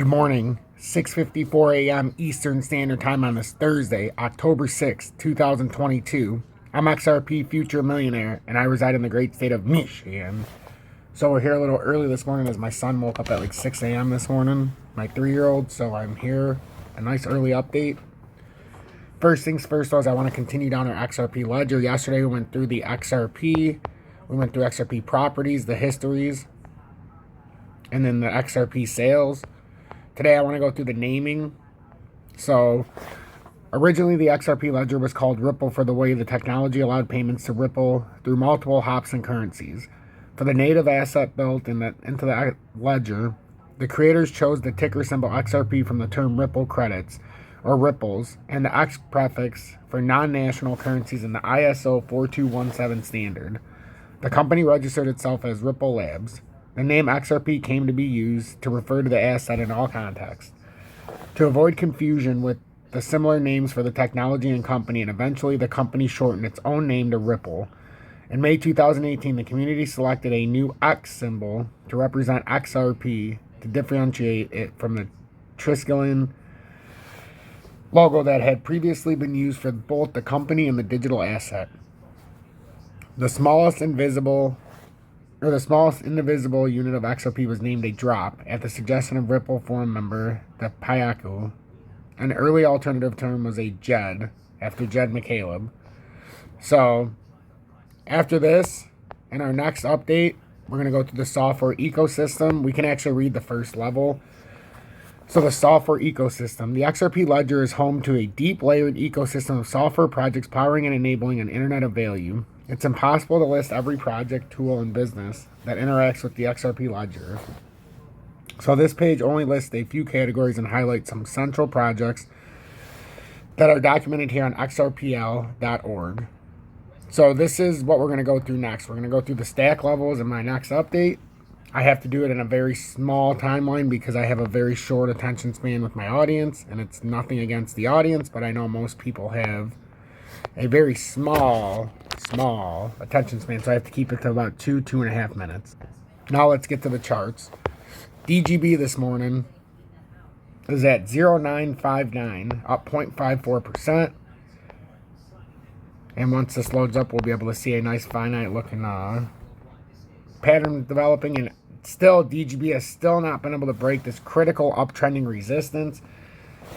Good morning, 6:54 a.m. Eastern Standard Time on this Thursday, October 6th, 2022. I'm XRP Future Millionaire, and I reside in the great state of Michigan. So we're here a little early this morning as my son woke up at like 6 a.m. this morning, my 3-year-old, so I'm here. A nice early update. First things first, I want to continue down our XRP ledger. Yesterday we went through the XRP. We went through XRP properties, the histories, and then the XRP sales. Today I want to go through the naming. So originally the XRP ledger was called Ripple for the way the technology allowed payments to ripple through multiple hops and currencies. For the native asset built into the ledger, the creators chose the ticker symbol XRP from the term Ripple credits, or ripples, and the X prefix for non-national currencies in the ISO 4217 standard. The company registered itself as Ripple Labs. The name XRP came to be used to refer to the asset in all contexts. To avoid confusion with the similar names for the technology and company, and eventually the company shortened its own name to Ripple. In May 2018, the community selected a new X symbol to represent XRP to differentiate it from the triskelion logo that had previously been used for both the company and the digital asset. The smallest indivisible unit of XRP was named a drop at the suggestion of Ripple forum member, the Payaku. An early alternative term was a Jed, after Jed McCaleb. So, after this, in our next update, we're going to go through the software ecosystem. We can actually read the first level. So the software ecosystem. The XRP ledger is home to a deep layered ecosystem of software projects powering and enabling an internet of value. It's impossible to list every project, tool, and business that interacts with the XRP ledger. So this page only lists a few categories and highlights some central projects that are documented here on xrpl.org. So this is what we're going to go through next. We're going to go through the stack levels in my next update. I have to do it in a very small timeline because I have a very short attention span with my audience, and it's nothing against the audience, but I know most people have a very small attention span, so I have to keep it to about 2.5 minutes. Now let's get to the charts. DGB this morning is at 0959, up 0.54%. And once this loads up, we'll be able to see a nice finite looking pattern developing. And still, DGB has still not been able to break this critical uptrending resistance.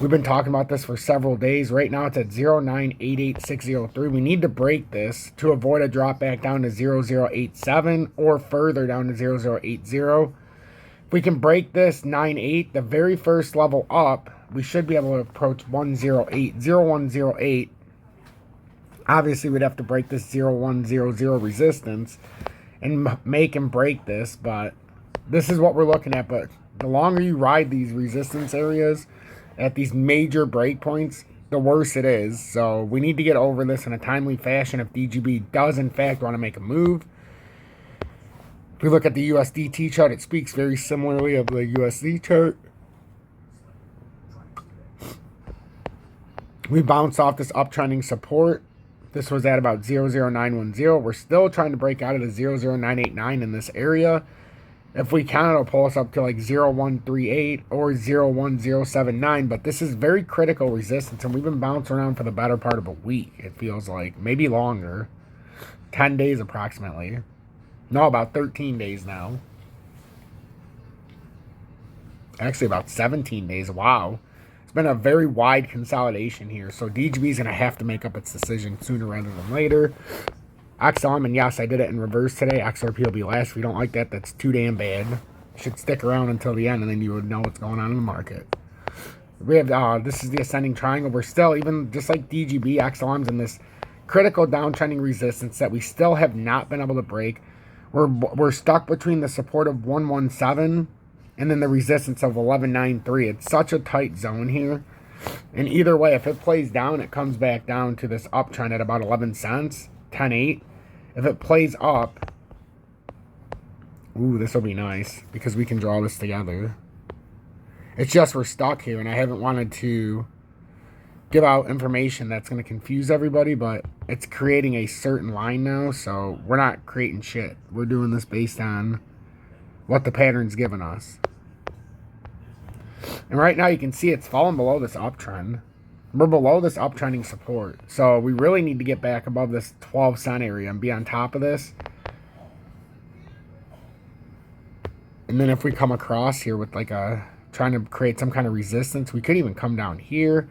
We've been talking about this for several days. Right now, it's at 0.988603. We need to break this to avoid a drop back down to 0.087 or further down to 0.080. If we can break this 9.8, the very first level up, we should be able to approach 108, 0108. Obviously, we'd have to break this 0100 resistance and make and break this, but this is what we're looking at. But the longer you ride these resistance areas at these major breakpoints, the worse it is. So we need to get over this in a timely fashion if DGB does in fact want to make a move. If we look at the USDT chart, it speaks very similarly of the USD chart. We bounced off this uptrending support. This was at about 00910. We're still trying to break out of the 00989 in this area. If we can, it'll pull us up to like 0138 or 01079. But this is very critical resistance, and we've been bouncing around for the better part of a week, it feels like. Maybe longer. 10 days approximately. No, about 13 days now. Actually, about 17 days. Wow. It's been a very wide consolidation here. So DGB is going to have to make up its decision sooner rather than later. XLM, and yes, I did it in reverse today. XRP will be last. If you don't like that, that's too damn bad. You should stick around until the end, and then you would know what's going on in the market. We have this is the ascending triangle. We're still, even just like DGB, XLM's in this critical downtrending resistance that we still have not been able to break. We're stuck between the support of 117 and then the resistance of 1193. It's such a tight zone here. And either way, if it plays down, it comes back down to this uptrend at about 11 cents, 10.8. If it plays up, ooh, this will be nice because we can draw this together. It's just we're stuck here, and I haven't wanted to give out information that's going to confuse everybody, but it's creating a certain line now, so we're not creating shit. We're doing this based on what the pattern's given us. And right now you can see it's falling below this uptrend. We're below this uptrending support. So we really need to get back above this 12 cent area and be on top of this. And then if we come across here with like a, trying to create some kind of resistance, we could even come down here.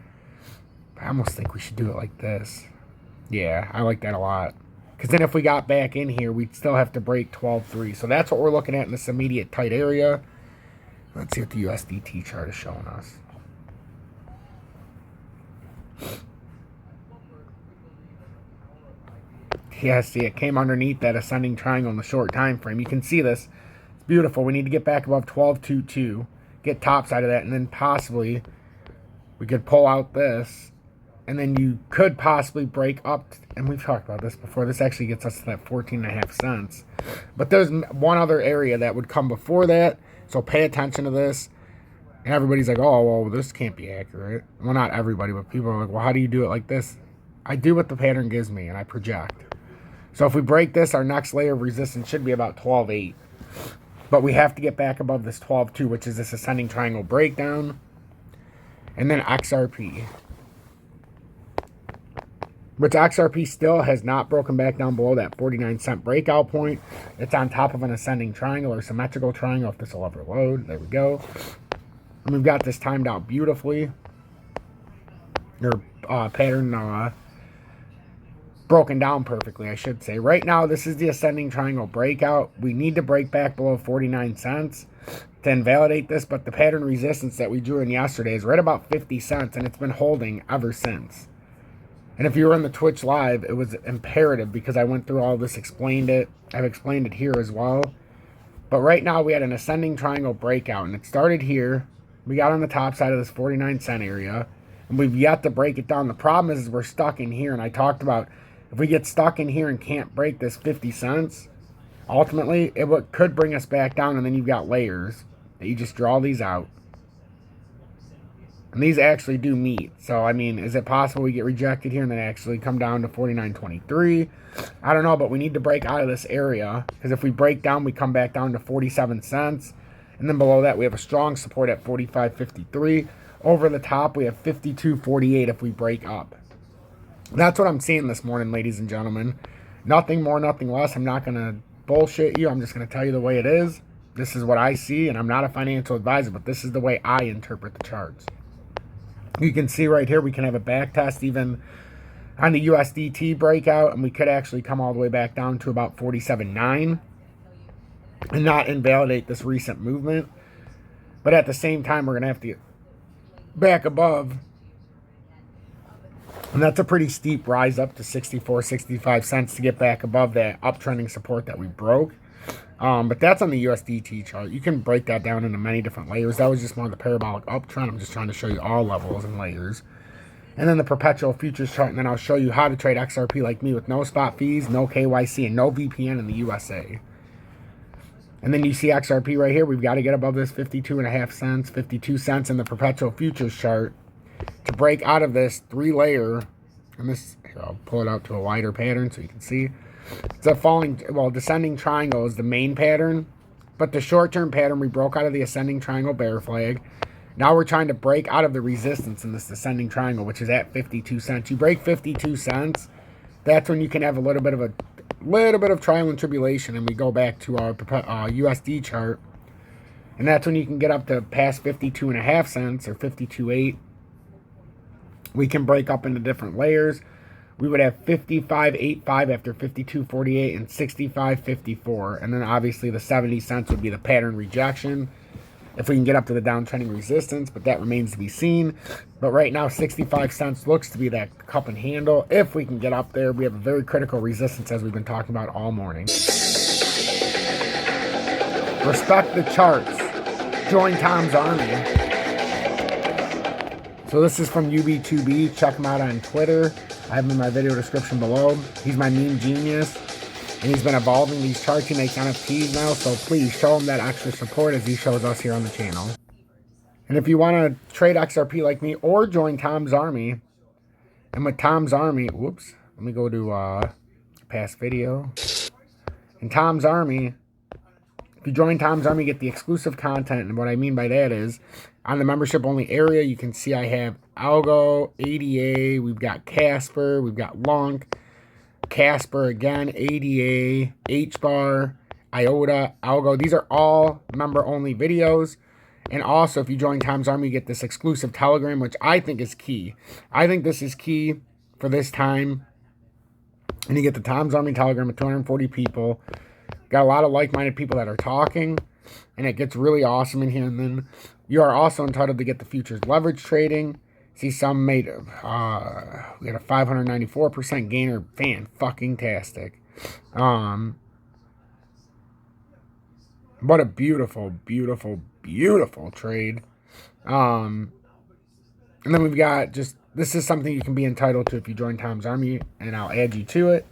I almost think we should do it like this. Yeah, I like that a lot. Because then if we got back in here, we'd still have to break 12.3. So that's what we're looking at in this immediate tight area. Let's see what the USDT chart is showing us. Yeah, see, it came underneath that ascending triangle in the short time frame. You can see this. It's beautiful. We need to get back above 12.22, get top side of that, and then possibly we could pull out this, and then you could possibly break up, and we've talked about this before. This actually gets us to that 14.5 cents. But there's one other area that would come before that, so pay attention to this. And everybody's like, oh, well, this can't be accurate. Well, not everybody, but people are like, well, how do you do it like this? I do what the pattern gives me, and I project. So if we break this, our next layer of resistance should be about 12.8. But we have to get back above this 12.2, which is this ascending triangle breakdown. And then XRP. Which XRP still has not broken back down below that 49-cent breakout point. It's on top of an ascending triangle or symmetrical triangle, if this will ever load. There we go. And we've got this timed out beautifully. Or pattern broken down perfectly, I should say. Right now, this is the ascending triangle breakout. We need to break back below 49 cents to invalidate this, but the pattern resistance that we drew in yesterday is right about 50 cents, and it's been holding ever since. And if you were in the Twitch live, it was imperative because I went through all this, explained it. I've explained it here as well. But right now, we had an ascending triangle breakout, and it started here. We got on the top side of this 49-cent area, and we've yet to break it down. The problem is we're stuck in here, and I talked about if we get stuck in here and can't break this 50 cents, ultimately, it could bring us back down, and then you've got layers that you just draw these out. And these actually do meet. So, I mean, is it possible we get rejected here and then actually come down to 49.23? I don't know, but we need to break out of this area, because if we break down, we come back down to 47 cents. And then below that, we have a strong support at 45.53. Over the top, we have 52.48 if we break up. That's what I'm seeing this morning, ladies and gentlemen. Nothing more, nothing less. I'm not going to bullshit you. I'm just going to tell you the way it is. This is what I see, and I'm not a financial advisor, but this is the way I interpret the charts. You can see right here, we can have a back test even on the USDT breakout, and we could actually come all the way back down to about 47.9 and not invalidate this recent movement. But at the same time, we're going to have to get back above. And that's a pretty steep rise up to 64, 65 cents to get back above that uptrending support that we broke. But that's on the USDT chart. You can break that down into many different layers. That was just more of the parabolic uptrend. I'm just trying to show you all levels and layers. And then the perpetual futures chart. And then I'll show you how to trade XRP like me with no spot fees, no KYC, and no VPN in the USA. And then you see XRP right here. We've got to get above this 52.5 cents, 52 cents in the perpetual futures chart to break out of this three-layer. And this, here, I'll pull it out to a wider pattern so you can see. It's a falling, well, descending triangle is the main pattern. But the short-term pattern, we broke out of the ascending triangle bear flag. Now we're trying to break out of the resistance in this descending triangle, which is at 52 cents. You break 52 cents, that's when you can have a little bit of trial and tribulation, and we go back to our USD chart. And that's when you can get up to past 52.5 cents or 52.8. We can break up into different layers. We would have 55.85 after 52.48 and 65.54. And then obviously the 70 cents would be the pattern rejection if we can get up to the downtrending resistance, but that remains to be seen. But right now, 65 cents looks to be that cup and handle. If we can get up there, we have a very critical resistance as we've been talking about all morning. Respect the charts. Join Tom's Army. So this is from UB2B. Check him out on Twitter. I have him in my video description below. He's my meme genius, and he's been evolving these charts. He makes NFTs now, so please show him that extra support as he shows us here on the channel. And if you want to trade XRP like me or join Tom's Army, and with Tom's Army, whoops, let me go to past video. In Tom's Army, if you join Tom's Army, you get the exclusive content, and what I mean by that is On the membership only area, you can see I have Algo, ADA, we've got Casper, we've got Lunk, Casper again, ADA, HBAR, IOTA, Algo. These are all member only videos. And also, if you join Tom's Army, you get this exclusive Telegram, which I think is key. I think this is key for this time. And you get the Tom's Army Telegram with 240 people. Got a lot of like-minded people that are talking. And it gets really awesome in here. And then you are also entitled to get the futures leverage trading. See, some made, we had a 594% gainer. Fan-fucking-tastic. What a beautiful, beautiful, beautiful trade. And then we've got just, this is something you can be entitled to if you join Tom's Army, and I'll add you to it.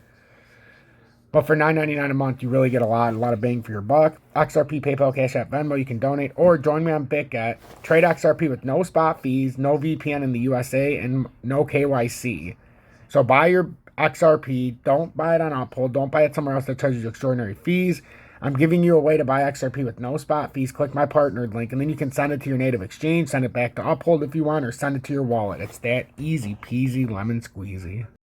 But for $9.99 a month, you really get a lot of bang for your buck. XRP, PayPal, Cash App, Venmo, you can donate, or join me on BitGet. Trade XRP with no spot fees, no VPN in the USA, and no KYC. So buy your XRP. Don't buy it on Uphold. Don't buy it somewhere else that charges you extraordinary fees. I'm giving you a way to buy XRP with no spot fees. Click my partnered link, and then you can send it to your native exchange, send it back to Uphold if you want, or send it to your wallet. It's that easy peasy lemon squeezy.